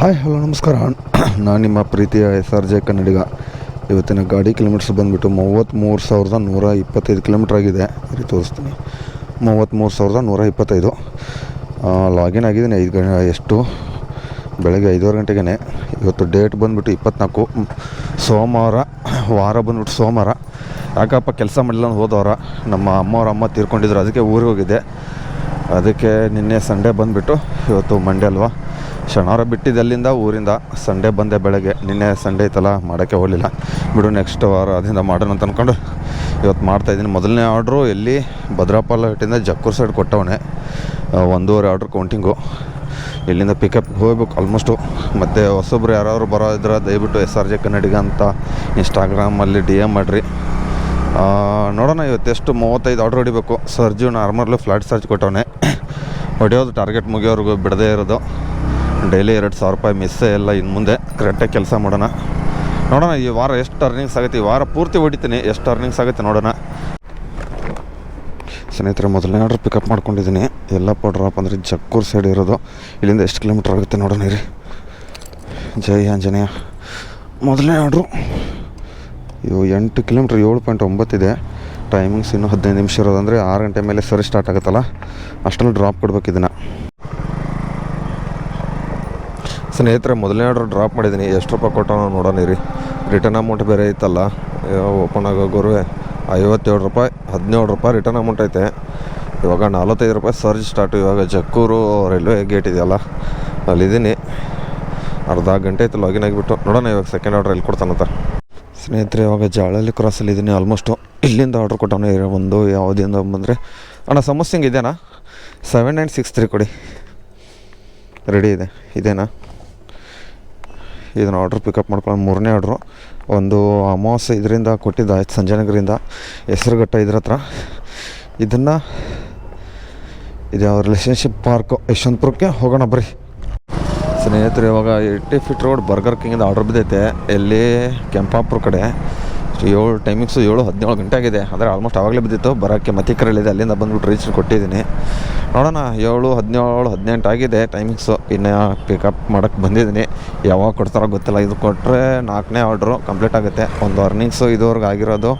Hi hello ನಮಸ್ಕಾರ. ನಾನು ನಿಮ್ಮ ಪ್ರೀತಿಯ SRJ ಕನ್ನಡಿಗ. ಇವತ್ತಿನ ಗಾಡಿ ಕಿಲೋಮೀಟರ್ಸ್ ಬಂದುಬಿಟ್ಟು 33,125 ಕಿಲೋಮೀಟ್ರ್ ಆಗಿದೆ. ಇಲ್ಲಿ ತೋರಿಸ್ತೀನಿ, 33,125. ಲಾಗಿನ್ ಆಗಿದ್ದೀನಿ ಬೆಳಗ್ಗೆ 5:30 ಗಂಟೆಗೆ. ಇವತ್ತು ಡೇಟ್ ಬಂದುಬಿಟ್ಟು 24 ಸೋಮವಾರ, ವಾರ ಬಂದುಬಿಟ್ಟು ಸೋಮವಾರ. ಯಾಕಪ್ಪ ಕೆಲಸ ಮಾಡಿಲ್ಲ ಹೋದವರ ನಮ್ಮ ಅಮ್ಮ ತೀರ್ಕೊಂಡಿದ್ರು, ಅದಕ್ಕೆ ಊರಿಗೆ ಹೋಗಿದ್ದೆ. ಅದಕ್ಕೆ ನಿನ್ನೆ ಸಂಡೇ ಬಂದುಬಿಟ್ಟು ಇವತ್ತು ಮಂಡೇ ಅಲ್ವಾ, ಶನಿವಾರ ಬಿಟ್ಟಿದ್ದು ಅಲ್ಲಿಂದ ಊರಿಂದ. ಸಂಡೇ ಬಂದೆ ಬೆಳಗ್ಗೆ. ನಿನ್ನೆ ಸಂಡೇ ಐತಲ್ಲ, ಮಾಡೋಕ್ಕೆ ಹೋಗಲಿಲ್ಲ. ಬಿಡು ನೆಕ್ಸ್ಟ್ ವಾರ ಅದರಿಂದ ಮಾಡೋಣ ಅಂತ ಅಂದ್ಕೊಂಡು ಇವತ್ತು ಮಾಡ್ತಾಯಿದ್ದೀನಿ. ಮೊದಲನೇ ಆರ್ಡ್ರು ಎಲ್ಲಿ ಭದ್ರಾಪಾಲಹಟ್ಟಿಂದ ಜಕ್ಕೂರು ಸೈಡ್ ಕೊಟ್ಟವನೇ, 1.5 ಆರ್ಡ್ರ್ ಕೌಂಟಿಂಗು. ಇಲ್ಲಿಂದ ಪಿಕಪ್ ಹೋಗ್ಬೇಕು ಆಲ್ಮೋಸ್ಟು. ಮತ್ತು ಹೊಸೊಬ್ರು ಯಾರಾದ್ರು ಬರೋ ಇದ್ರೆ ದಯವಿಟ್ಟು SRJ ಕನ್ನಡಿಗ ಅಂತ ಇನ್ಸ್ಟಾಗ್ರಾಮಲ್ಲಿ DM ಮಾಡಿರಿ. ನೋಡೋಣ ಇವತ್ತೆಷ್ಟು 35 ಆರ್ಡ್ರ್ ಹೊಡಿಬೇಕು. ಸರ್ಜು ನಾರ್ಮಲ್ಲು ಫ್ಲಾಟ್ ಚಾರ್ಜ್ ಕೊಟ್ಟವನೇ, ಹೊಡೆಯೋದು ಟಾರ್ಗೆಟ್ ಮುಗಿಯೋರ್ಗು ಬಿಡದೇ ಇರೋದು. ಡೈಲಿ 2,000 ರೂಪಾಯಿ ಮಿಸ್ಸೇ ಎಲ್ಲ. ಇನ್ನು ಮುಂದೆ ಕರೆಕ್ಟಾಗಿ ಕೆಲಸ ಮಾಡೋಣ. ನೋಡೋಣ ಈ ವಾರ ಎಷ್ಟು ಅರ್ನಿಂಗ್ಸ್ ಆಗುತ್ತೆ. ಈ ವಾರ ಪೂರ್ತಿ ಹೊಡಿತೀನಿ, ಎಷ್ಟು ಅರ್ನಿಂಗ್ಸ್ ಆಗುತ್ತೆ ನೋಡೋಣ. ಸ್ನೇಹಿತರೆ, ಮೊದಲನೇ ಆರ್ಡ್ರ್ ಪಿಕಪ್ ಮಾಡ್ಕೊಂಡಿದ್ದೀನಿ. ಎಲ್ಲಪ್ಪ ಡ್ರಾಪ್ ಅಂದರೆ ಜಕ್ಕೂರು ಸೈಡ್ ಇರೋದು. ಇಲ್ಲಿಂದ ಎಷ್ಟು ಕಿಲೋಮೀಟ್ರ್ ಆಗುತ್ತೆ ನೋಡೋಣ ರೀ. ಜೈ ಆಂಜನೇಯ. ಮೊದಲನೇ ಆರ್ಡ್ರು 8 ಕಿಲೋಮೀಟ್ರ್ 7.9 ಇದೆ. ಟೈಮಿಂಗ್ಸ್ ಇನ್ನೂ 15 ನಿಮಿಷ ಇರೋದಂದರೆ 6 ಗಂಟೆ ಮೇಲೆ ಸರಿ ಸ್ಟಾರ್ಟ್ ಆಗುತ್ತಲ್ಲ, ಅಷ್ಟರಲ್ಲಿ ಡ್ರಾಪ್ ಕೊಡ್ಬೇಕು ಇದನ್ನು. ಸ್ನೇಹಿತರೆ, ಮೊದಲನೇ ಆರ್ಡ್ರ್ ಡ್ರಾಪ್ ಮಾಡಿದ್ದೀನಿ. ಎಷ್ಟು ರೂಪಾಯಿ ಕೊಟ್ಟೋ ನೋಡೋಣ ರೀ. ರಿಟರ್ನ್ ಅಮೌಂಟ್ ಬೇರೆ ಐತಲ್ಲ, ಓಪನ್ ಆಗೋರು 57 ರೂಪಾಯಿ, 17 ರೂಪಾಯಿ ರಿಟರ್ನ್ ಅಮೌಂಟ್ ಐತೆ. ಇವಾಗ 45 ರೂಪಾಯಿ ಸರ್ಜ್ ಸ್ಟಾರ್ಟು. ಇವಾಗ ಜಕ್ಕೂರು ರೈಲ್ವೆ ಗೇಟ್ ಇದೆಯಲ್ಲ, ಅಲ್ಲಿದ್ದೀನಿ. ಅರ್ಧ ಗಂಟೆ ಆಯ್ತು ಲಾಗಿನ್ ಆಗಿಬಿಟ್ಟು. ನೋಡೋಣ ಇವಾಗ ಸೆಕೆಂಡ್ ಆರ್ಡ್ರ್ ಎಲ್ಲಿ ಕೊಡ್ತಾನಂತ. ಸ್ನೇಹಿತರೆ, ಇವಾಗ ಜಾಳಲ್ಲಿ ಕ್ರಾಸಲ್ಲಿ ಇದ್ದೀನಿ ಆಲ್ಮೋಸ್ಟು. ಇಲ್ಲಿಂದ ಆರ್ಡ್ರ್ ಕೊಟ್ಟವನೇ. ಒಂದು ಯಾವುದಿಂದ ಬಂದರೆ ಅಣ್ಣ ಸಮಸ್ಯೆ ಇದೆಯಾ? 7963 ಕೊಡಿ. ರೆಡಿ ಇದೆ, ಇದೇನಾ? ಇದನ್ನು ಆರ್ಡ್ರ್ ಪಿಕಪ್ ಮಾಡ್ಕೊಂಡು 3ನೇ ಆರ್ಡ್ರು. ಒಂದು ಅಮಾವಾಸ್ಯೆ ಇದರಿಂದ ಕೊಟ್ಟಿದ್ದು ಆಯ್ತು, ಸಂಜಯನಗರಿಂದ ಹೆಸರುಘಟ್ಟ ಇದ್ರ ಹತ್ರ. ಇದನ್ನು ಇದು ಯಾವ ರಿಲೇಷನ್ಶಿಪ್ ಪಾರ್ಕು ಯಶವಂತಪುರಕ್ಕೆ ಹೋಗೋಣ ಬರ್ರಿ. ಸ್ನೇಹಿತರೆ, ಇವಾಗ 80 ಫೀಟ್ ರೋಡ್ ಬರ್ಗರ್ ಕಿಂಗಿಂದ ಆರ್ಡ್ರ್ ಬಿದ್ದೈತೆ. ಎಲ್ಲಿ ಕೆಂಪಾಪುರ ಕಡೆ. ಟೈಮಿಂಗ್ಸು 7:17 ಗಂಟೆ ಆಗಿದೆ. ಅಂದರೆ ಆಲ್ಮೋಸ್ಟ್ ಆವಾಗಲೇ ಬಿದ್ದಿತ್ತು. ಬರೋಕ್ಕೆ ಮತ್ತಿಕರಲ್ಲಿದೆ, ಅಲ್ಲಿಂದ ಬಂದುಬಿಟ್ಟು ರೀಚ್ ಕೊಟ್ಟಿದ್ದೀನಿ. ನೋಡೋಣ, 7:17 18 ಆಗಿದೆ ಟೈಮಿಂಗ್ಸು. ಇನ್ನು ಪಿಕಪ್ ಮಾಡೋಕ್ಕೆ ಬಂದಿದ್ದೀನಿ. ಯಾವಾಗ ಕೊಡ್ತಾರೋ ಗೊತ್ತಿಲ್ಲ. ಇದು ಕೊಟ್ಟರೆ 4ನೇ ಆರ್ಡ್ರು ಕಂಪ್ಲೀಟ್ ಆಗುತ್ತೆ. ಒಂದು ಅರ್ನಿಂಗ್ಸು ಇದುವರೆಗೆ ಆಗಿರೋದು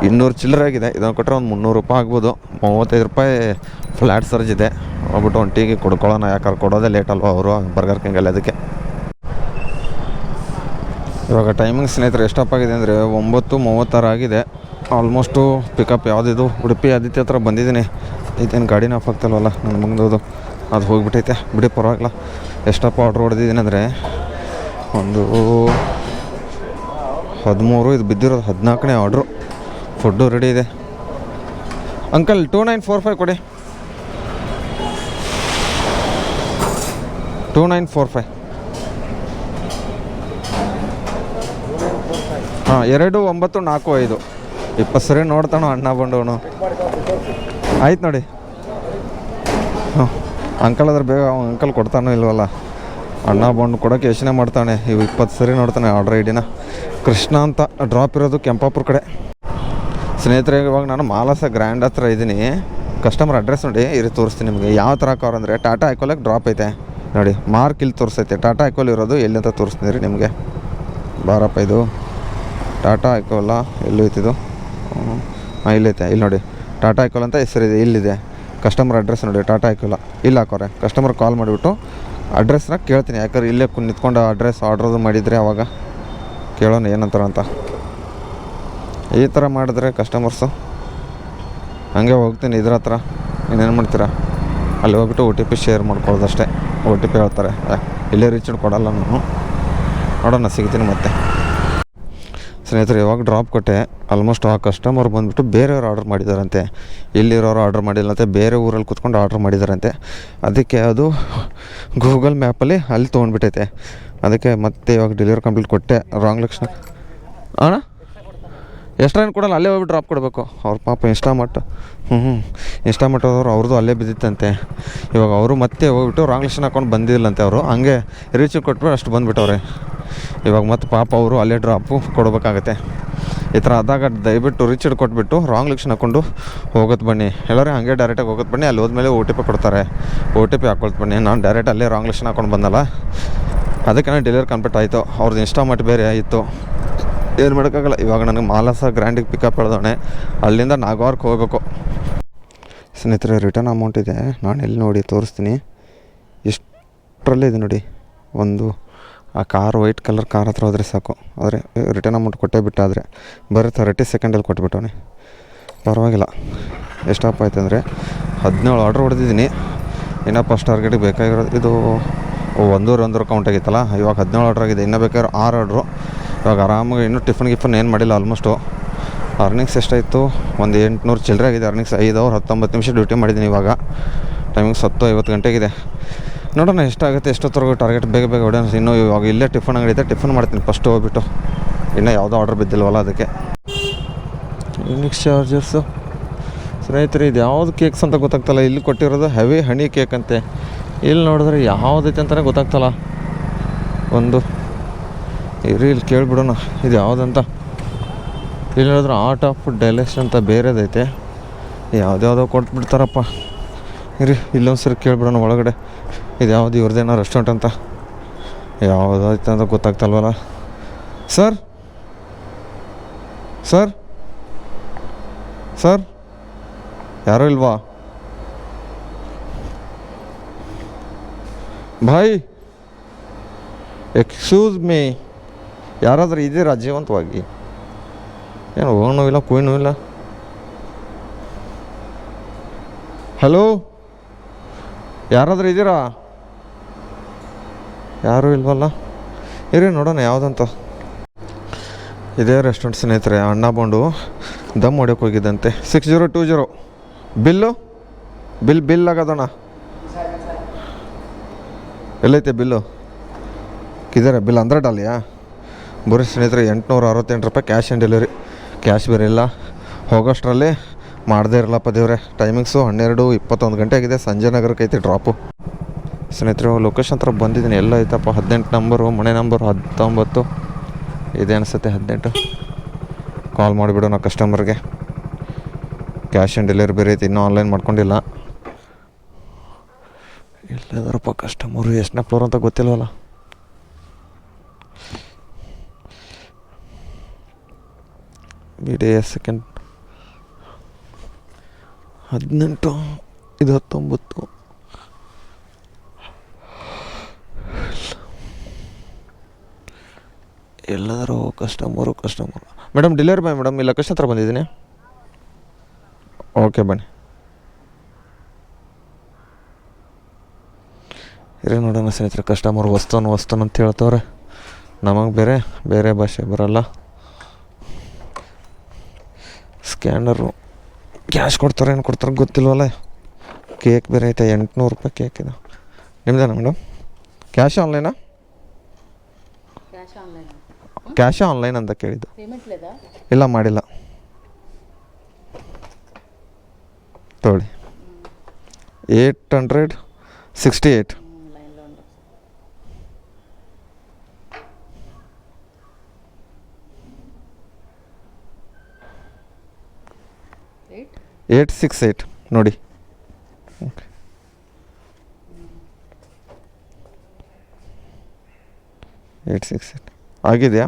200 ಚಿಲ್ಲರೆ ಆಗಿದೆ. ಇದನ್ನು ಕೊಟ್ಟರೆ ಒಂದು 300 ರೂಪಾಯಿ ಆಗ್ಬೋದು. 35 ರೂಪಾಯಿ ಫ್ಲ್ಯಾಟ್ ಸರ್ಜ್ ಇದೆ. ಹೋಗ್ಬಿಟ್ಟು ಒಂದು ಟೀಗೆ ಕೊಡ್ಕೊಳ್ಳೋಣ, ಯಾಕಂದ್ರೆ ಕೊಡೋದೇ ಲೇಟ್ ಅಲ್ವ ಅವರು ಬರ್ಗರ್ ಕಿಂಗಲ್ಲಿ, ಅದಕ್ಕೆ. ಇವಾಗ ಟೈಮಿಂಗ್ ಸ್ನೇಹಿತರೆ ಎಷ್ಟಪ್ಪಾಗಿದೆ ಅಂದರೆ 9:36 ಆಗಿದೆ. ಆಲ್ಮೋಸ್ಟು ಪಿಕಪ್ ಯಾವುದಿದು ಉಡುಪಿ ಆದಿತ್ಯ ಹತ್ರ ಬಂದಿದ್ದೀನಿ. ಇದೇನು ಗಾಡಿನ ಆಫ್ ಆಗ್ತಲ್ವಲ್ಲ ನನ್ನ ಮುಂದೋದು, ಅದು ಹೋಗಿಬಿಟ್ಟೈತೆ. ಬಿಡಿ ಪರವಾಗಿಲ್ಲ. ಎಷ್ಟಪ್ಪ ಆರ್ಡ್ರ್ ಹೊಡೆದಿದ್ದೀನಿ ಅಂದರೆ ಒಂದು 13. ಇದು ಬಿದ್ದಿರೋದು 14ನೇ ಆರ್ಡ್ರು. ಫುಡ್ಡು ರೆಡಿ ಇದೆ. ಅಂಕಲ್ 2945 ಕೊಡಿ. 2945. ಹಾಂ, 2945. 20 ಸರಿ ನೋಡ್ತಾನೋ ಅಣ್ಣ ಬಂಡವನು. ಆಯ್ತು ನೋಡಿ. ಹಾಂ, ಅಂಕಲ್ ಅದ್ರ ಬೇಗ ಅಂಕಲ್ ಕೊಡ್ತಾನೋ ಇಲ್ವಲ್ಲ. ಅಣ್ಣ ಬಂಡು ಕೊಡೋಕ್ಕೆ ಯೋಚನೆ ಮಾಡ್ತಾನೆ. ಇವು 20 ಸರಿ ನೋಡ್ತಾನೆ ಆರ್ಡ್ರ್ ಐಡಿನ. ಕೃಷ್ಣ ಅಂತ ಡ್ರಾಪ್ ಇರೋದು ಕೆಂಪಾಪುರ ಕಡೆ. ಸ್ನೇಹಿತರೆ, ಇವಾಗ ನಾನು ಮಾಲಸ ಗ್ರ್ಯಾಂಡ್ ಹತ್ರ ಇದ್ದೀನಿ. ಕಸ್ಟಮರ್ ಅಡ್ರೆಸ್ ನೋಡಿ, ಇರಿ ತೋರಿಸ್ತೀನಿ ನಿಮಗೆ. ಯಾವ ಥರ ಕಾರ್ ಅಂದರೆ ಟಾಟಾ ಐಕೋಲಕ್ಕೆ ಡ್ರಾಪ್ ಐತೆ ನೋಡಿ. ಮಾರ್ಕ್ ಇಲ್ಲಿ ತೋರಿಸೈತೆ. ಟಾಟಾ ಐಕೋಲ್ ಇರೋದು ಎಲ್ಲಿ ಅಂತ ತೋರಿಸ್ತೀನಿ ರೀ ನಿಮಗೆ. ಬಾರಪ್ಪ, ಇದು ಟಾಟಾ ಐಕೋಲ. ಎಲ್ಲೂ ಐತಿದು? ಹಾಂ, ಇಲ್ಲೈತೆ. ಇಲ್ಲಿ ನೋಡಿ, ಟಾಟಾ ಐಕೋಲ್ ಅಂತ ಹೆಸರಿದೆ. ಇಲ್ಲಿದೆ ಕಸ್ಟಮರ್ ಅಡ್ರೆಸ್ ನೋಡಿ, ಟಾಟಾ ಐಕೋಲ. ಇಲ್ಲಿ ಹಾಕೋರೆ. ಕಸ್ಟಮರ್ ಕಾಲ್ ಮಾಡಿಬಿಟ್ಟು ಅಡ್ರೆಸ್ನ ಕೇಳ್ತೀನಿ. ಯಾಕಂದ್ರೆ ಇಲ್ಲೇ ನಿಂತ್ಕೊಂಡು ಅಡ್ರೆಸ್ ಆರ್ಡ್ರದು ಮಾಡಿದರೆ ಅವಾಗ ಕೇಳೋಣ ಏನಂತಾರ ಅಂತ. ಈ ಥರ ಮಾಡಿದ್ರೆ ಕಸ್ಟಮರ್ಸು ಹಾಗೆ ಹೋಗ್ತೀನಿ ಇದ್ರ ಹತ್ರ. ಇನ್ನೇನು ಮಾಡ್ತೀರಾ, ಅಲ್ಲಿ ಹೋಗ್ಬಿಟ್ಟು OTP ಶೇರ್ ಮಾಡ್ಕೊಳ್ಳೋದಷ್ಟೇ. OTP ಹೇಳ್ತಾರೆ, ಇಲ್ಲೇ ರೀಚ್ ಕೊಡಲ್ಲ ನಾನು. ನೋಡೋಣ, ಸಿಗ್ತೀನಿ ಮತ್ತೆ. ಸ್ನೇಹಿತರೆ, ಇವಾಗ ಡ್ರಾಪ್ ಕೊಟ್ಟೆ. ಆಲ್ಮೋಸ್ಟ್ ಆ ಕಸ್ಟಮರ್ ಬಂದುಬಿಟ್ಟು ಬೇರೆಯವ್ರು ಆರ್ಡ್ರ್ ಮಾಡಿದಾರಂತೆ. ಇಲ್ಲಿರೋರು ಆರ್ಡ್ರ್ ಮಾಡಿಲ್ಲಂತೆ, ಬೇರೆ ಊರಲ್ಲಿ ಕೂತ್ಕೊಂಡು ಆರ್ಡ್ರ್ ಮಾಡಿದಾರಂತೆ. ಅದಕ್ಕೆ ಅದು ಗೂಗಲ್ ಮ್ಯಾಪಲ್ಲಿ ಅಲ್ಲಿ ತೊಗೊಂಡ್ಬಿಟ್ಟೈತೆ. ಅದಕ್ಕೆ ಮತ್ತೆ ಇವಾಗ ಡೆಲಿವರಿ ಕಂಪ್ಲೀಟ್ ಕೊಟ್ಟೆ. ರಾಂಗ್ ಲಕ್ಷಣ ಅಣ್ಣ ಎಕ್ಸ್ಟ್ರಾ ಏನು ಕೊಡಲ್ಲ, ಅಲ್ಲೇ ಹೋಗ್ಬಿಟ್ಟು ಡ್ರಾಪ್ ಕೊಡಬೇಕು. ಅವ್ರ ಪಾಪ ಇನ್ಸ್ಟಾಮಾರ್ಟ್ ಇನ್ಸ್ಟಾಮಾರ್ಟವ್ರು ಅವ್ರದ್ದು ಅಲ್ಲೇ ಬಿದ್ದಿತ್ತಂತೆ. ಇವಾಗ ಅವರು ಮತ್ತೆ ಹೋಗ್ಬಿಟ್ಟು ರಾಂಗ್ ಲಕ್ಷಣ ಹಾಕೊಂಡು ಬಂದಿಲ್ಲಂತೆ. ಅವರು ಹಂಗೆ ರೀಚ್ ಕೊಟ್ಬಿಟ್ಟು ಅಷ್ಟು ಬಂದುಬಿಟ್ಟವ್ರೆ. ಇವಾಗ ಮತ್ತೆ ಪಾಪ ಅವರು ಅಲ್ಲೇ ಡ್ರಾಪು ಕೊಡಬೇಕಾಗತ್ತೆ. ಈ ಥರ ಆದಾಗ ದಯವಿಟ್ಟು ರೀಚ್ ಕೊಟ್ಬಿಟ್ಟು ರಾಂಗ್ ಲಕ್ಷಣ ಹಾಕ್ಕೊಂಡು ಹೋಗೋದು ಬನ್ನಿ. ಎಲ್ಲರೂ ಹಾಗೆ ಡೈರೆಕ್ಟಾಗಿ ಹೋಗೋದು ಬನ್ನಿ. ಅಲ್ಲಿ ಹೋದ್ಮೇಲೆ OTP ಕೊಡ್ತಾರೆ. OTP ಹಾಕೊಳ್ತು ಬನ್ನಿ. ನಾನು ಡೈರೆಕ್ಟ್ ಅಲ್ಲೇ ರಾಂಗ್ ಲಕ್ಷಣ ಹಾಕೊಂಡು ಬಂದಲ್ಲ, ಅದಕ್ಕೆ ಡೆಲಿವರಿ ಕಂಪ್ಲೀಟ್ ಆಯಿತು. ಅವ್ರದ್ದು ಇನ್ಸ್ಟಾಮಾರ್ಟ್ ಬೇರೆ ಆಯಿತು, ಏನು ಮಾಡೋಕ್ಕಾಗಲ್ಲ. ಇವಾಗ ನನಗೆ ಮಾಲಸ ಗ್ರ್ಯಾಂಡಿಗೆ ಪಿಕಪ್ ಹೇಳ್ದವಣೆ, ಅಲ್ಲಿಂದ ನಾಗವಾರಕ್ಕೆ ಹೋಗಬೇಕು. ಸ್ನೇಹಿತರೆ ರಿಟರ್ನ್ ಅಮೌಂಟ್ ಇದೆ, ನಾನು ಎಲ್ಲಿ ನೋಡಿ ತೋರಿಸ್ತೀನಿ. ಎಷ್ಟರಲ್ಲೇ ಇದೆ ನೋಡಿ, ಒಂದು ಆ ಕಾರ್ ವೈಟ್ ಕಲರ್ ಕಾರ್ ಹತ್ರ ಹೋದರೆ ಸಾಕು. ಆದರೆ ರಿಟರ್ನ್ ಅಮೌಂಟ್ ಕೊಟ್ಟೇ ಬಿಟ್ಟಾದರೆ ಬರೀ 30 ಸೆಕೆಂಡಲ್ಲಿ ಕೊಟ್ಬಿಟ್ಟವನೆ. ಪರವಾಗಿಲ್ಲ. ಎಷ್ಟಪ್ಪ ಆಯ್ತು ಅಂದರೆ 17 ಆರ್ಡ್ರ್ ಹೊಡೆದಿದ್ದೀನಿ. ಇನ್ನೂ ಫಸ್ಟ್ ಟಾರ್ಗೆಟಿಗೆ ಬೇಕಾಗಿರೋದು ಇದು 1 ಕೌಂಟ್ ಆಗಿತ್ತಲ್ಲ, ಇವಾಗ 17 ಆರ್ಡ್ರ್ ಆಗಿದೆ. ಇನ್ನೂ ಬೇಕಾದ್ರೆ 6 ಆರ್ಡ್ರು. ಇವಾಗ ಆರಾಮಾಗಿ ಇನ್ನೂ ಟಿಫನ್ ಏನು ಮಾಡಿಲ್ಲ. ಆಲ್ಮೋಸ್ಟು ಅರ್ನಿಂಗ್ಸ್ ಎಷ್ಟಾಯಿತು, ಒಂದು 800 ಚಿಲ್ಲರೆ ಆಗಿದೆ ಅರ್ನಿಂಗ್ಸ್. 5 ಅವರ್ 19 ನಿಮಿಷ ಡ್ಯೂಟಿ ಮಾಡಿದ್ದೀನಿ. ಇವಾಗ ಟೈಮಿಂಗ್ಸ್ 10:50 ಗಂಟೆಗಿದೆ. ನೋಡೋಣ ಎಷ್ಟಾಗುತ್ತೆ, ಎಷ್ಟೊತ್ತರೆಗೂ ಟಾರ್ಗೆಟ್ ಬೇಗ ಹೊಡೆಯೋಣ. ಇನ್ನೂ ಇವಾಗ ಇಲ್ಲೇ ಟಿಫನ್ ಅಂಗಡಿ ಇದೆ, ಟಿಫನ್ ಮಾಡ್ತೀನಿ ಫಸ್ಟ್ ಹೋಗ್ಬಿಟ್ಟು. ಇನ್ನೂ ಯಾವುದೋ ಆರ್ಡ್ರ್ ಬಿದ್ದಿಲ್ವಲ್ಲ ಅದಕ್ಕೆ. ಯೂನಿಕ್ ಚಾರ್ಜರ್ಸು ಸ್ನೇಹಿತರೆ, ಇದು ಯಾವುದು ಕೇಕ್ಸ್ ಅಂತ ಗೊತ್ತಾಗ್ತಲ್ಲ. ಇಲ್ಲಿ ಕೊಟ್ಟಿರೋದು ಹೆವಿ ಹನಿ ಕೇಕ್ ಅಂತೆ. ಇಲ್ಲಿ ನೋಡಿದ್ರೆ ಯಾವುದೈತೆ ಅಂತಲೇ ಗೊತ್ತಾಗ್ತಲ್ಲ. ಒಂದು ಇಲ್ಲಿ ಕೇಳಿಬಿಡೋಣ ಇದು ಯಾವುದಂತ. ಇಲ್ಲಿ ನೋಡಿದ್ರೆ ಆರ್ಟ್ ಆಫ್ ಡೆಲಿಶ್ ಅಂತ ಬೇರೆದೈತೆ. ಯಾವುದ್ಯಾವುದೋ ಕೊಟ್ಬಿಡ್ತಾರಪ್ಪ. ಇಲ್ಲೊಂದು ಸರಿ ಕೇಳಿಬಿಡೋಣ ಒಳಗಡೆ ಇದು ಯಾವುದು ಇವ್ರದ್ದೇನೋ ರೆಸ್ಟೋರೆಂಟ್ ಅಂತ. ಯಾವುದೈತೆ ಅಂತ ಗೊತ್ತಾಗ್ತಲ್ವಲ್ಲ. ಸರ್ ಸರ್ ಸರ್ ಯಾರೂ ಇಲ್ವಾ ಭಾಯ್? ಎಕ್ಸ್ಕ್ಯೂಸ್ ಮೀ, ಯಾರಾದರೂ ಇದ್ದೀರಾ ಜೀವಂತವಾಗಿ? ಏನು ಹೋಗೋಣೂ ಇಲ್ಲ ಕುಯ್ನೂ ಇಲ್ಲ. ಹಲೋ, ಯಾರಾದರೂ ಇದ್ದೀರಾ? ಯಾರೂ ಇಲ್ವಲ್ಲ. ಇರಿ ನೋಡೋಣ ಯಾವುದಂತ. ಇದೇ ರೆಸ್ಟೋರೆಂಟ್ ಸ್ನೇಹಿತರೆ, ಅಣ್ಣ ಬಂಡು ದಮ್ ಹೊಡ್ಯೋಕೆ ಹೋಗಿದ್ದಂತೆ. 6020 ಬಿಲ್ ಆಗೋದಣ್ಣ. ಎಲ್ಲೈತೆ ಬಿಲ್ಲು? ಕಿದ್ದಾರೆ ಬಿಲ್ $100 ಬರೀ ಸ್ನೇಹಿತರೆ. 868 ರೂಪಾಯಿ ಕ್ಯಾಶ್ ಆನ್ ಡೆಲಿವರಿ. ಕ್ಯಾಶ್ ಬೇರೆ ಇಲ್ಲ. ಹೋಗೋಷ್ಟರಲ್ಲಿ ಮಾಡದೇ ಇರಲ್ಲಪ್ಪ ದೇವ್ರೆ. ಟೈಮಿಂಗ್ಸು 12:21 ಗಂಟೆ ಆಗಿದೆ. ಸಂಜೆ ನಗರಕ್ಕೆ ಐತೆ ಡ್ರಾಪು. ಸ್ನೇಹಿತರೆ ಲೊಕೇಶನ್ ಹತ್ರ ಬಂದಿದ್ದೀನಿ. ಎಲ್ಲ ಐತಪ್ಪ. 18 ನಂಬರು, ಮನೆ ನಂಬರು 19 ಇದೆ ಅನಿಸುತ್ತೆ. 18 ಕಾಲ್ ಮಾಡಿಬಿಡು ನಾವು ಕಸ್ಟಮರ್ಗೆ. ಕ್ಯಾಶ್ ಆನ್ ಡೆಲಿವರಿ ಬೇರೆ ಐತೆ, ಇನ್ನೂ ಆನ್ಲೈನ್ ಮಾಡ್ಕೊಂಡಿಲ್ಲ. ಎಲ್ಲದರಪ್ಪ ಕಸ್ಟಮರು, ಎಷ್ಟನೇ ಫ್ಲೋರ್ ಅಂತ ಗೊತ್ತಿಲ್ವಲ್ಲ. ಬಿಡಿ ಸೆಕೆಂಡ್. 18 ಇದು 19. ಎಲ್ಲದರೂ customer. Madam delivery boy madam, ಇಲ್ಲ ಲೊಕೇಶನ್ ಹತ್ರ ಬಂದಿದ್ದೀನಿ. ಓಕೆ ಬನ್ನಿ. ಇರೇ ನೋಡೋಣ ಸ್ನೇಹಿತರೆ. ಕಸ್ಟಮರ್ ವಸ್ತುನ ಅಂತ ಹೇಳ್ತವ್ರೆ. ನಮಗೆ ಬೇರೆ ಭಾಷೆ ಬರಲ್ಲ. ಸ್ಕ್ಯಾನರು ಕ್ಯಾಶ್ ಕೊಡ್ತಾರೆ ಏನು ಕೊಡ್ತಾರೆ ಗೊತ್ತಿಲ್ವಲ್ಲ. ಕೇಕ್ ಬೇರೆ ಐತೆ. 800 ರೂಪಾಯಿ ಕೇಕ್ ಇದು. ನಿಮ್ದೇನಾ ಮೇಡಮ್? ಕ್ಯಾಶ್ ಆನ್ಲೈನಾ? ಕ್ಯಾಶ್ ಆನ್ಲೈನ್ ಅಂತ ಕೇಳಿದ್ದು. ಇಲ್ಲ ಮಾಡಿಲ್ಲ. ತೊಗೊಳ್ಳಿ. 868. $868 ನೋಡಿ. ಓಕೆ, 868 ಆಗಿದೆಯಾ?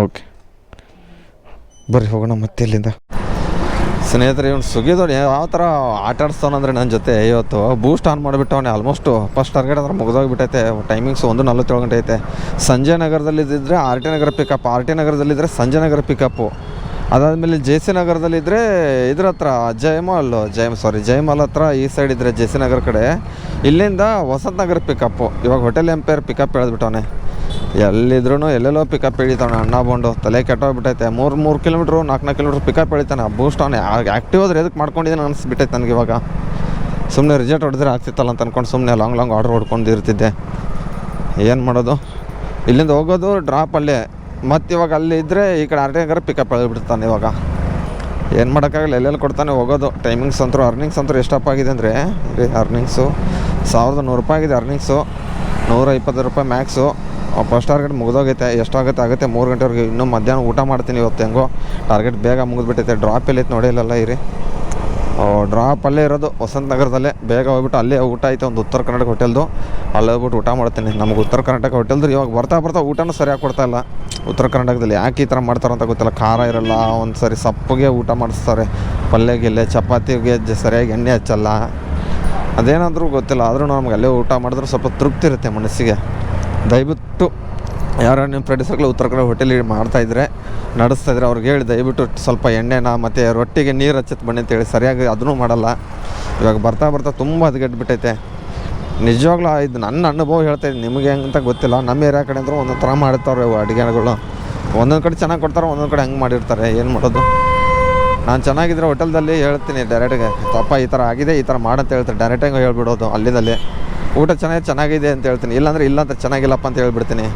ಓಕೆ ಬರ್ರಿ ಹೋಗೋಣ ಮತ್ತೆ ಇಲ್ಲಿಂದ. ಸ್ನೇಹಿತರೆ ಇವ್ನು ಸ್ವಿಗ್ಗಿದವ್ನು ಯಾವ ಥರ ಆಟ ಆಡಿಸ್ತಾವಂದ್ರೆ ನನ್ನ ಜೊತೆ ಇವತ್ತು ಬೂಸ್ಟ್ ಆನ್ ಮಾಡಿಬಿಟ್ಟವನೇ. ಆಲ್ಮೋಸ್ಟು ಫಸ್ಟ್ ಟಾರ್ಗೆಟ್ ಅಂದ್ರೆ ಮುಗಿದೋಗ್ಬಿಟ್ಟೈತೆ. ಟೈಮಿಂಗ್ಸ್ 1:47 ಗಂಟೆ ಐತೆ. ಸಂಜೆ ನಗರದಲ್ಲಿದ್ದರೆ RT ನಗರ ಪಿಕಪ್, RT ನಗರದಲ್ಲಿದ್ದರೆ ಸಂಜೆ ನಗರ ಪಿಕಪ್ಪು. ಅದಾದಮೇಲೆ JC ನಗರದಲ್ಲಿದ್ದರೆ ಇದ್ರ ಹತ್ರ ಜಯಮಾಲ್ ಹತ್ರ ಈ ಸೈಡ್ ಇದ್ದರೆ JC ನಗರ ಕಡೆ. ಇಲ್ಲಿಂದ ವಸಂತ ನಗರ ಪಿಕಪ್ಪು. ಇವಾಗ ಹೋಟೆಲ್ ಎಂಪೈರ್ ಪಿಕಪ್ ಹೇಳ್ಬಿಟ್ಟವನೆ. ಎಲ್ಲಿದ್ರೂ ಎಲ್ಲೆಲ್ಲೋ ಪಿಕಪ್ ಹಿಡಿತಾನೆ ಅಣ್ಣ ಬಂಡು. ತಲೆ ಕೆಟ್ಟೋಗ್ಬಿಟ್ಟೈತೆ. 3 ಕಿಲೋಮೀಟ್ರು 4 ಕಿಲೋಮೀಟ್ರ್ ಪಿಕಪ್ ಹಿಡಿತಾನೆ. ಬೂಸ್ಟ್ ಅವನೇ ಆ್ಯಕ್ಟಿವ್ ಆದ್ರೆ ಎದಕ್ಕೆ ಮಾಡ್ಕೊಂಡಿದ್ದೀನಿ ಅನಿಸ್ಬಿಟ್ಟೈತೆ ನನಗೆ. ಇವಾಗ ಸುಮ್ಮನೆ ರಿಜೆಕ್ಟ್ ಹೊಡೆದ್ರೆ ಆಗ್ತಿತ್ತಲ್ಲ ಅಂತ ಅಂದ್ಕೊಂಡು ಸುಮ್ಮನೆ ಲಾಂಗ್ ಆರ್ಡ್ರ್ ಹೊಡ್ಕೊಂಡು ಇರ್ತಿದ್ದೆ. ಏನು ಮಾಡೋದು, ಇಲ್ಲಿಂದ ಹೋಗೋದು ಡ್ರಾಪಲ್ಲೇ. ಮತ್ತು ಇವಾಗ ಅಲ್ಲಿ ಇದ್ದರೆ ಈ ಕಡೆ RT ನಗರ ಪಿಕಪ್ ಹೇಳ್ಬಿಡ್ತಾನೆ. ಇವಾಗ ಏನು ಮಾಡೋಕ್ಕಾಗಲ್ಲ, ಎಲ್ಲೆಲ್ಲಿ ಕೊಡ್ತಾನೆ ಹೋಗೋದು. ಟೈಮಿಂಗ್ಸ್ ಅಂತೂ ಅರ್ನಿಂಗ್ಸ್ ಅಂತೂ ಎಷ್ಟಪ್ಪ ಆಗಿದೆ ಅಂದರೆ ಅರ್ನಿಂಗ್ಸು 1100 ರೂಪಾಯಿ ಆಗಿದೆ. ಅರ್ನಿಂಗ್ಸು 120 ರೂಪಾಯಿ ಮ್ಯಾಕ್ಸು. First target ಮುಗಿದೋಗೈತೆ. ಎಷ್ಟಾಗುತ್ತೆ 3 ಗಂಟೆವರೆಗೆ. ಇನ್ನೂ ಮಧ್ಯಾಹ್ನ ಊಟ ಮಾಡ್ತೀನಿ ಇವತ್ತು. ಹೆಂಗೋ ಟಾರ್ಗೆಟ್ ಬೇಗ ಮುಗಿದ್ಬಿಟ್ಟೈತೆ. ಡ್ರಾಪ್ ಎಲ್ಲೈತೆ ನೋಡಿ. ಇಲ್ಲಲ್ಲ ಇರಿ ಡ್ರಾಪ್ ಅಲ್ಲೇ ಇರೋದು ವಸಂತ ನಗರದಲ್ಲೇ. ಬೇಗ ಹೋಗ್ಬಿಟ್ಟು ಅಲ್ಲೇ ಊಟ ಐತೆ ಒಂದು ಉತ್ತರ ಕರ್ನಾಟಕ ಹೋಟೆಲ್ದು, ಅಲ್ಲಿ ಹೋಗ್ಬಿಟ್ಟು ಊಟ ಮಾಡ್ತೀನಿ. ನಮಗೆ ಉತ್ತರ ಕರ್ನಾಟಕ ಹೋಟೆಲ್ದು ಇವಾಗ ಬರ್ತಾ ಊಟನೂ ಸರಿಯಾಗಿ ಕೊಡ್ತಾಯಿಲ್ಲ ಉತ್ತರ ಕರ್ನಾಟಕದಲ್ಲಿ. ಯಾಕೆ ಈ ಥರ ಮಾಡ್ತಾರಂತ ಗೊತ್ತಿಲ್ಲ. ಖಾರ ಇರೋಲ್ಲ, ಒಂದು ಸರಿ ಸಪ್ಪಗೆ ಊಟ ಮಾಡಿಸ್ತಾರೆ, ಪಲ್ಯಗಿಲ್ಲೆ ಚಪಾತಿಗೆ ಸರಿಯಾಗಿ ಎಣ್ಣೆ ಹಚ್ಚಲ್ಲ, ಅದೇನಾದರೂ ಗೊತ್ತಿಲ್ಲ. ಆದರೂ ನಮ್ಗೆ ಅಲ್ಲೇ ಊಟ ಮಾಡಿದ್ರೆ ಸ್ವಲ್ಪ ತೃಪ್ತಿ ಇರುತ್ತೆ ಮನಸ್ಸಿಗೆ. ದಯವಿಟ್ಟು ಯಾರು ನಿಮ್ಮ ಫ್ರೆಂಡ್ಸ್ಗಳು ಉತ್ತರ ಕನ್ನಡ ಹೋಟೆಲ್ ಮಾಡ್ತಾಯಿದ್ರೆ ನಡೆಸ್ತಾಯಿದ್ರೆ ಅವ್ರಿಗೆ ಹೇಳಿ ದಯವಿಟ್ಟು ಸ್ವಲ್ಪ ಎಣ್ಣೆನ ಮತ್ತು ರೊಟ್ಟಿಗೆ ನೀರು ಹಚ್ಚತ್ ಬನ್ನಿ ಅಂತೇಳಿ. ಸರಿಯಾಗಿ ಅದನ್ನೂ ಮಾಡಲ್ಲ. ಇವಾಗ ಬರ್ತಾ ತುಂಬ ಹದಗೆಟ್ಬಿಟ್ಟೈತೆ ನಿಜವಾಗ್ಲೂ. ಇದು ನನ್ನ ಅನುಭವ ಹೇಳ್ತಾಯಿದ್ದೀನಿ, ನಿಮಗೆ ಹೆಂಗೆ ಅಂತ ಗೊತ್ತಿಲ್ಲ. ನಮ್ಮ ಏರಿಯಾ ಕಡೆ ಅಂದರೂ ಒಂದೊಂದು ಥರ ಮಾಡ್ತಾವ್ರೆ ಅಡುಗೆಗಳು. ಒಂದೊಂದು ಕಡೆ ಚೆನ್ನಾಗಿ ಕೊಡ್ತಾರೆ, ಒಂದೊಂದು ಕಡೆ ಹಂಗೆ ಮಾಡಿರ್ತಾರೆ. ಏನು ಮಾಡೋದು? ನಾನು ಚೆನ್ನಾಗಿದ್ರೆ ಹೋಟೆಲ್ದಲ್ಲಿ ಹೇಳ್ತೀನಿ ಡೈರೆಕ್ಟಾಗಿ, ತಪ್ಪ ಈ ಥರ ಆಗಿದೆ, ಈ ಥರ ಮಾಡಂತ ಹೇಳ್ತಾರೆ. ಡೈರೆಕ್ಟಾಗಿ ಹೇಳ್ಬಿಡೋದು ಅಲ್ಲಿಂದಲೇ. ಊಟ ಚೆನ್ನಾಗಿದೆ ಅಂತ ಹೇಳ್ತೀನಿ, ಇಲ್ಲಾಂದರೆ ಇಲ್ಲ ಅಂತ ಚೆನ್ನಾಗಿಲ್ಲಪ್ಪ ಅಂತ ಹೇಳ್ಬಿಡ್ತೀನಿ.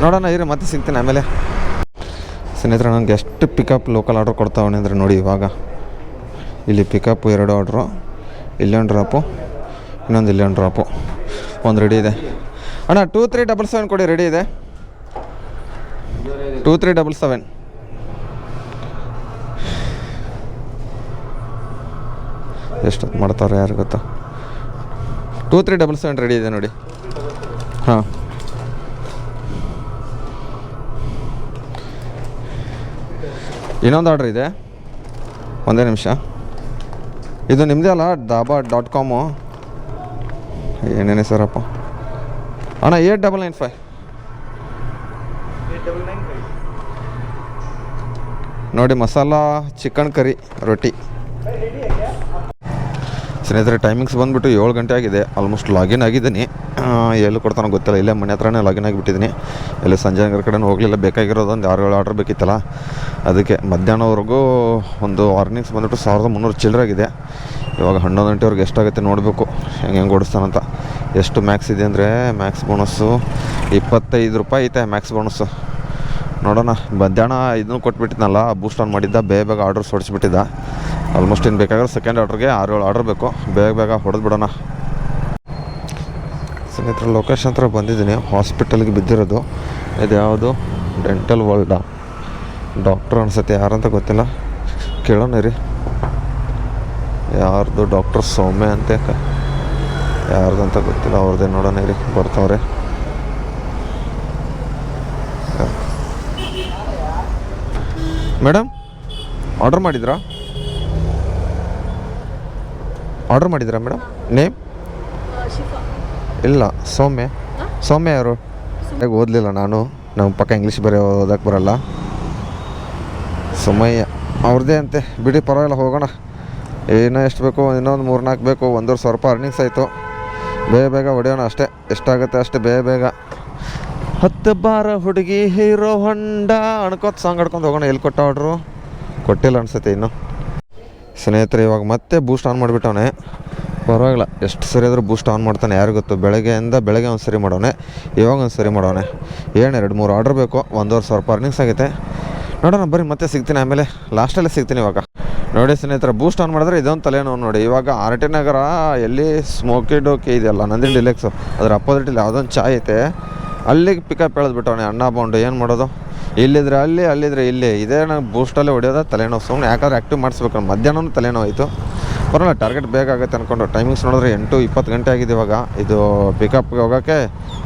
ನೋಡೋಣ ಇರಿ, ಮತ್ತೆ ಸಿಗ್ತೀನಿ ಆಮೇಲೆ. ಸ್ನೇಹಿತರೆ, ನನಗೆ ಎಷ್ಟು ಪಿಕಪ್ ಲೋಕಲ್ ಆರ್ಡ್ರ್ ಕೊಡ್ತಾವಣೆ ಅಂದರೆ ನೋಡಿ. ಇವಾಗ ಇಲ್ಲಿ ಪಿಕಪ್ಪು 2 ಆರ್ಡ್ರು, ಇಲ್ಲೊಂದು ಡ್ರಾಪು, ಇನ್ನೊಂದು ಇಲ್ಲೊಂದು ಡ್ರಾಪು, ಒಂದು ರೆಡಿ ಇದೆ. ಅಣ್ಣ 2377 ಕೊಡಿ, ರೆಡಿ ಇದೆ 2377. ಎಷ್ಟೊತ್ತು ಮಾಡ್ತಾವ್ರೆ ಯಾರು ಗೊತ್ತಾ? 2377 ರೆಡಿ ಇದೆ ನೋಡಿ. ಹಾಂ, ಇನ್ನೊಂದು ಆರ್ಡ್ರ್ ಇದೆ, ಒಂದೇ ನಿಮಿಷ. ಇದು ನಿಮ್ಮದೇ ಅಲ್ಲ daba.com? ಏನೇನು ಸರಪ್ಪ ಅಣ್ಣ? 8995 ನೋಡಿ. ಮಸಾಲ ಚಿಕನ್ ಕರಿ ರೊಟ್ಟಿ. ಸ್ನೇಹಿತರೆ, ಟೈಮಿಂಗ್ಸ್ ಬಂದುಬಿಟ್ಟು 7 ಗಂಟೆ ಆಗಿದೆ. ಆಲ್ಮೋಸ್ಟ್ ಲಾಗಿನ್ ಆಗಿದ್ದೀನಿ. ಎಲ್ಲಿ ಕೊಡ್ತಾನೋ ಗೊತ್ತಿಲ್ಲ, ಇಲ್ಲೇ ಮನೆ ಹತ್ರನೇ ಲಾಗಿನ್ ಆಗಿಬಿಟ್ಟಿದ್ದೀನಿ. ಎಲ್ಲಿ ಸಂಜೆ ನಗರ ಕಡೆ ಹೋಗಲಿಲ್ಲ. ಬೇಕಾಗಿರೋದೊಂದು 6-7 ಆರ್ಡ್ರ್ ಬೇಕಿತ್ತಲ್ಲ, ಅದಕ್ಕೆ ಮಧ್ಯಾಹ್ನವರೆಗೂ ಒಂದು ಅರ್ನಿಂಗ್ಸ್ ಬಂದುಬಿಟ್ಟು 1300 ಚಿಲ್ಲರಾಗಿದೆ. ಇವಾಗ 11 ಗಂಟೆವರೆಗೆ ಎಷ್ಟಾಗುತ್ತೆ ನೋಡಬೇಕು, ಹೆಂಗೆ ಓಡಿಸ್ತಾನಂತ. ಎಷ್ಟು ಮ್ಯಾಕ್ಸ್ ಇದೆ ಅಂದರೆ, ಮ್ಯಾಕ್ಸ್ ಬೋನಸ್ಸು 25 ರೂಪಾಯಿ ಐತೆ ಮ್ಯಾಕ್ಸ್ ಬೋನಸ್ಸು. ನೋಡೋಣ. ಮಧ್ಯಾಹ್ನ ಇದನ್ನು ಕೊಟ್ಬಿಟ್ಟಿದ್ನಲ್ಲ, ಬೂಸ್ಟ್ ಆನ್ ಮಾಡಿದ್ದ, ಬೇಗ ಆರ್ಡರ್ಸ್ ಹೊಡಿಸ್ಬಿಟ್ಟಿದ್ದ. ಆಲ್ಮೋಸ್ಟ್ ಇನ್ನು ಬೇಕಾದ್ರೆ ಸೆಕೆಂಡ್ ಆರ್ಡ್ರಿಗೆ 6-7 ಆರ್ಡ್ರ್ ಬೇಕು. ಬೇಗ ಹೊಡೆದು ಬಿಡೋಣ. ಸ್ನೇಹಿತರೆ, ಲೊಕೇಶನ್ ಹತ್ರ ಬಂದಿದ್ದೀನಿ. ಹಾಸ್ಪಿಟಲ್ಗೆ ಬಿದ್ದಿರೋದು ಇದು ಯಾವುದು? Dental world? ಡಾಕ್ಟ್ರು ಅನ್ಸುತ್ತೆ, ಯಾರಂತ ಗೊತ್ತಿಲ್ಲ, ಕೇಳೋಣ ರೀ. ಯಾರ್ದು? ಡಾಕ್ಟರ್ ಸೌಮ್ಯ ಅಂತ, ಯಾರ್ದಂತ ಗೊತ್ತಿಲ್ಲ, ಅವ್ರದ್ದೇ. ನೋಡೋಣ ರೀ, ಬರ್ತಾವ್ರೆ. ಮೇಡಮ್, ಆರ್ಡ್ರ್ ಮಾಡಿದ್ರಾ ಮೇಡಮ್? ನೇಮ್ ಇಲ್ಲ. ಸೌಮ್ಯ ಯಾರು? ಓದಲಿಲ್ಲ ನಾನು, ನಮ್ಮ ಪಕ್ಕ ಇಂಗ್ಲೀಷ್ ಬೇರೆ ಓದಕ್ಕೆ ಬರಲ್ಲ. ಸುಮಯ್ಯ ಅವ್ರದ್ದೇ ಅಂತೆ, ಬಿಡಿ ಪರವಾಗಿಲ್ಲ, ಹೋಗೋಣ. ಏನೋ ಎಷ್ಟು ಬೇಕು, ಇನ್ನೊಂದು 3-4 ಬೇಕು. 1,500 ರೂಪಾಯಿ ಅರ್ನಿಂಗ್ಸ್ ಆಯಿತು. ಬೇಗ ಹೊಡೆಯೋಣ ಅಷ್ಟೇ. ಎಷ್ಟಾಗುತ್ತೆ ಅಷ್ಟೇ ಬೇಗ. 10 ಬಾರ ಹುಡುಗಿ ಹೀರೋ ಹೊಂಡ ಅಣ್ಕೋತ ಸಾಂಗ್ ಆಡ್ಕೊಂಡು ಹೋಗೋಣ. ಎಲ್ಲಿ ಕೊಟ್ಟ ಆರ್ಡ್ರು? ಕೊಟ್ಟಿಲ್ಲ ಅನ್ಸುತ್ತೆ ಇನ್ನು. ಸ್ನೇಹಿತರೆ, ಇವಾಗ ಮತ್ತೆ ಬೂಸ್ಟ್ ಆನ್ ಮಾಡಿಬಿಟ್ಟವನೆ. ಪರವಾಗಿಲ್ಲ, ಎಷ್ಟು ಸರಿ ಆದರೂ ಬೂಸ್ಟ್ ಆನ್ ಮಾಡ್ತಾನೆ, ಯಾರು ಗೊತ್ತು. ಬೆಳಗ್ಗೆ ಒಂದು ಸರಿ ಮಾಡೋನೆ, ಇವಾಗ ಒಂದು ಸರಿ ಮಾಡೋನೆ. 2-3 ಆರ್ಡ್ರ್ ಬೇಕು. 1,500 ರೂಪಾಯಿ ಅರ್ನಿಂಗ್ಸ್ ಆಗೈತೆ. ನೋಡೋಣ ಬರ್ರಿ, ಮತ್ತೆ ಸಿಗ್ತೀನಿ ಆಮೇಲೆ, ಲಾಸ್ಟಲ್ಲೇ ಸಿಗ್ತೀನಿ. ಇವಾಗ ನೋಡಿ ಸ್ನೇಹಿತರೆ, ಬೂಸ್ಟ್ ಆನ್ ಮಾಡಿದ್ರೆ ಇದೊಂದು ತಲೆನೋವು ನೋಡಿ. ಇವಾಗ RT ನಗರ ಎಲ್ಲಿ ಸ್ಮೋಕಿ ಡೋಕಿ ಇದೆಯಲ್ಲ, ನಂದಿನಿ ಡಿಲೆಕ್ಸು, ಅದ್ರ ಅಪೋಸಿಟಲ್ಲಿ ಯಾವುದೊಂದು ಚಾಯ್ ಐತೆ, ಅಲ್ಲಿಗೆ ಪಿಕಪ್ ಎಳೆದ್ಬಿಟ್ಟವನೆ ಅಣ್ಣ ಬೌಂಡು. ಏನು ಮಾಡೋದು? ಇಲ್ಲಿದ್ರೆ ಅಲ್ಲಿದ್ರೆ ಇಲ್ಲಿ. ಇದೇ ನಂಗೆ ಬೂಸ್ಟಲ್ಲೇ ಹೊಡೆಯೋದ ತಲೆನೋವು. ಸುಮ್ಮನೆ ಯಾಕಂದ್ರೆ ಆ್ಯಕ್ಟಿವ್ ಮಾಡಿಸ್ಬೇಕು. ಮಧ್ಯಾಹ್ನ ತಲೆನೋವು ಆಯಿತು. ಬರೋಲ್ಲ, ಟಾರ್ಗೆಟ್ ಬೇಗ ಆಗುತ್ತೆ ಅಂದ್ಕೊಂಡು. ಟೈಮಿಂಗ್ಸ್ ನೋಡಿದ್ರೆ 8:20 ಗಂಟೆ ಆಗಿದೆ ಇವಾಗ. ಇದು ಪಿಕಪ್ಗೆ ಹೋಗೋಕ್ಕೆ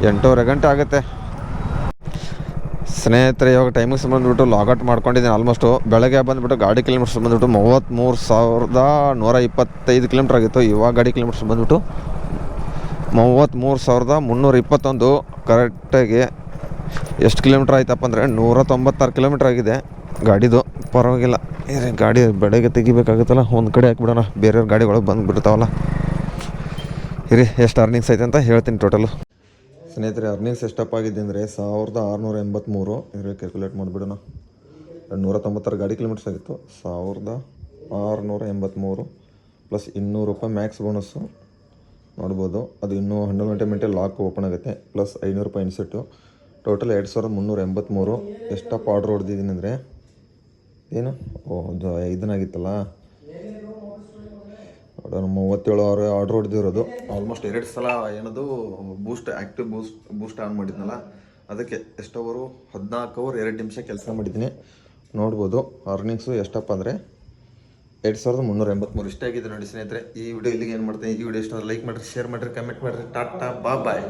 8:30 ಗಂಟೆ ಆಗುತ್ತೆ. ಸ್ನೇಹಿತರೆ, ಇವಾಗ ಟೈಮಿಂಗ್ಸ್ ಬಂದುಬಿಟ್ಟು ಲಾಗೌಟ್ ಮಾಡ್ಕೊಂಡಿದ್ದೀನಿ. ಆಲ್ಮೋಸ್ಟು ಬೆಳಗ್ಗೆ ಬಂದುಬಿಟ್ಟು ಗಾಡಿ ಕಿಲೋಮೀಟರ್ಸ್ ಬಂದುಬಿಟ್ಟು 33,125 ಕಿಲೋಮೀಟ್ರ್ ಆಗಿತ್ತು. ಇವಾಗ ಗಾಡಿ ಕಿಲೋಮೀಟರ್ಸ್ ಬಂದುಬಿಟ್ಟು 33,321 ಕರೆಕ್ಟಾಗಿ. ಎಷ್ಟು ಕಿಲೋಮೀಟ್ರ್ ಆಯ್ತಪ್ಪ ಅಂದರೆ 196 ಕಿಲೋಮೀಟ್ರ್ ಆಗಿದೆ ಗಾಡಿದು. ಪರವಾಗಿಲ್ಲ. ಗಾಡಿ ಬೆಳಗ್ಗೆ ತೆಗಿಬೇಕಾಗುತ್ತಲ್ಲ, ಒಂದು ಕಡೆ ಹಾಕ್ಬಿಡೋಣ, ಬೇರೆಯವ್ರ ಗಾಡಿ ಒಳಗೆ ಬಂದುಬಿಡ್ತಾವಲ್ಲ. ಎಷ್ಟು ಅರ್ನಿಂಗ್ಸ್ ಐತೆ ಅಂತ ಹೇಳ್ತೀನಿ ಟೋಟಲು. ಸ್ನೇಹಿತರೆ, ಅರ್ನಿಂಗ್ಸ್ ಎಷ್ಟಪ್ಪ ಆಗಿದೆ ಅಂದರೆ 1,683. ಇದ್ರಲ್ಲಿ ಕ್ಯಾಲ್ಕುಲೇಟ್ ಮಾಡಿಬಿಡೋಣ. 196 ಗಾಡಿ ಕಿಲೋಮೀಟರ್ಸ್ ಆಗಿತ್ತು. 1,683 ಪ್ಲಸ್ 200 ರೂಪಾಯಿ ಮ್ಯಾಕ್ಸ್ ಬೋನಸ್ಸು ನೋಡ್ಬೋದು. ಅದು ಇನ್ನೂ 11 ಗಂಟೆ ಮೆಂಟೆ ಲಾಕ್ ಓಪನ್ ಆಗುತ್ತೆ. ಪ್ಲಸ್ 500 ರೂಪಾಯಿ ಇನ್ಸೆಟ್ಟು. ಟೋಟಲ್ 2,383. ಎಷ್ಟಪ್ಪ ಆರ್ಡ್ರ್ ಹೊಡೆದಿದ್ದೀನಿ ಅಂದರೆ, ಏನು ಇದು ಇದನ್ನಾಗಿತ್ತಲ್ಲ, ನೋಡೋಣ, 37 ಆರ್ಡ್ರ್ ಹೊಡೆದಿರೋದು. ಆಲ್ಮೋಸ್ಟ್ 2 ಸಲ ಏನದು ಆ್ಯಕ್ಟಿವ್ ಬೂಸ್ಟ್ ಆನ್ ಮಾಡಿದ್ನಲ್ಲ, ಅದಕ್ಕೆ ಎಷ್ಟು ಅವರು 14 ಅವರ್ 2 ನಿಮಿಷ ಕೆಲಸ ಮಾಡಿದ್ದೀನಿ. ನೋಡ್ಬೋದು ಅರ್ನಿಂಗ್ಸು ಎಷ್ಟಪ್ಪ ಅಂದರೆ 2383 ಇಷ್ಟ ಆಗಿದೆ ನೋಡಿ ಸ್ನೇಹಿತರೆ. ಈ ವಿಡಿಯೋ ಇಲ್ಲಿಗೆ ಏನು ಮಾಡ್ತೀನಿ, ಈ ವಿಡಿಯೋ ಇಷ್ಟ ಲೈಕ್ ಮಾಡಿರಿ, ಶೇರ್ ಮಾಡಿರಿ, ಕಮೆಂಟ್ ಮಾಡಿರಿ. ಟಾಟಾ ಬಾಯ್.